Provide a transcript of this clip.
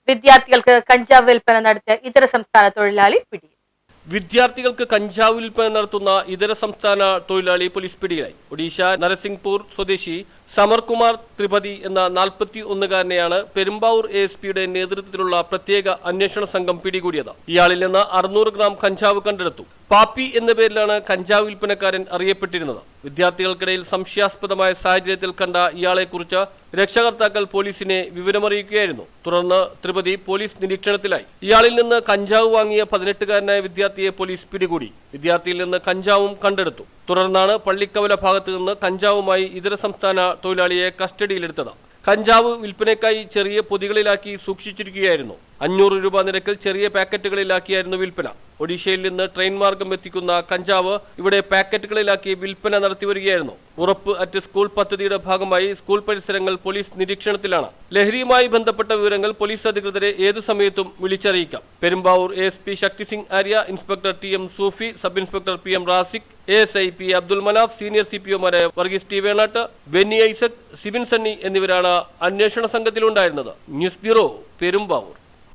വിദ്യാർത്ഥികൾക്ക് കഞ്ചാവ് വിൽപ്പന നടത്തിയ ഇതര സംസ്ഥാന തൊഴിലാളി പിടിയിൽ. വിദ്യാർത്ഥികൾക്ക് കഞ്ചാവ് വിൽപ്പന നടത്തുന്ന ഇതര സംസ്ഥാന തൊഴിലാളി പോലീസ് പിടിയിലായി. ഒഡീഷ നരസിംഗ്പൂർ സ്വദേശി സമർകുമാർ ത്രിപതി എന്ന 41-കാരനെയാണ് പെരുമ്പാവൂർ ASPയുടെ നേതൃത്വത്തിലുള്ള പ്രത്യേക അന്വേഷണ സംഘം പിടികൂടിയത്. ഇയാളിൽ നിന്ന് 600 ഗ്രാം കഞ്ചാവ് കണ്ടെടുത്തു. പാപ്പി എന്ന പേരിലാണ് കഞ്ചാവ് വിൽപ്പനക്കാരൻ അറിയപ്പെട്ടിരുന്നത്. വിദ്യാർത്ഥികൾക്കിടയിൽ സംശയാസ്പദമായ സാഹചര്യത്തിൽ കണ്ട ഇയാളെക്കുറിച്ച് രക്ഷകർത്താക്കൾ പോലീസിനെ വിവരമറിയിക്കുകയായിരുന്നു. തുടർന്ന് ത്രിപതി പോലീസ് നിരീക്ഷണത്തിലായി. ഇയാളിൽ നിന്ന് കഞ്ചാവ് വാങ്ങിയ 18-കാരനായ വിദ്യാർത്ഥിയെ പോലീസ് പിടികൂടി. വിദ്യാർത്ഥിയിൽ നിന്ന് കഞ്ചാവും കണ്ടെടുത്തു. തുടർന്നാണ് പള്ളിക്കവല ഭാഗത്ത് നിന്ന് കഞ്ചാവുമായി ഇതര സംസ്ഥാന തൊഴിലാളിയെ കസ്റ്റഡിയിലെടുത്തത്. കഞ്ചാവ് വിൽപ്പനയ്ക്കായി ചെറിയ പൊതികളിലാക്കി സൂക്ഷിച്ചിരിക്കുകയായിരുന്നു. 500 രൂപ നിരക്കിൽ ചെറിയ പാക്കറ്റുകളിലാക്കിയായിരുന്നു വിൽപ്പന. ഒഡീഷയിൽ നിന്ന് ട്രെയിൻ മാർഗം എത്തിക്കുന്ന കഞ്ചാവ് ഇവിടെ പാക്കറ്റുകളിലാക്കി വിൽപ്പന നടത്തിവരികയായിരുന്നു. ഉറപ്പ് അറ്റ് സ്കൂൾ പദ്ധതിയുടെ ഭാഗമായി സ്കൂൾ പരിസരങ്ങൾ പോലീസ് നിരീക്ഷണത്തിലാണ്. ലഹരിയുമായി ബന്ധപ്പെട്ട വിവരങ്ങൾ പോലീസ് അധികൃതരെ ഏതു സമയത്തും വിളിച്ചറിയിക്കാം. Perumbavoor ASP Shakti Singh Arya, inspector TM Sufi, sub inspector PM Rasiq, ASI P Abdul Manaf, senior CPOമാരായ വർഗീസ് ടി വേണാട്ട്, ബെന്നി ഐസക്, സിബിൻ സണ്ണി എന്നിവരാണ് അന്വേഷണ സംഘത്തിലുണ്ടായിരുന്നത്. News bureau, Perumbavoor.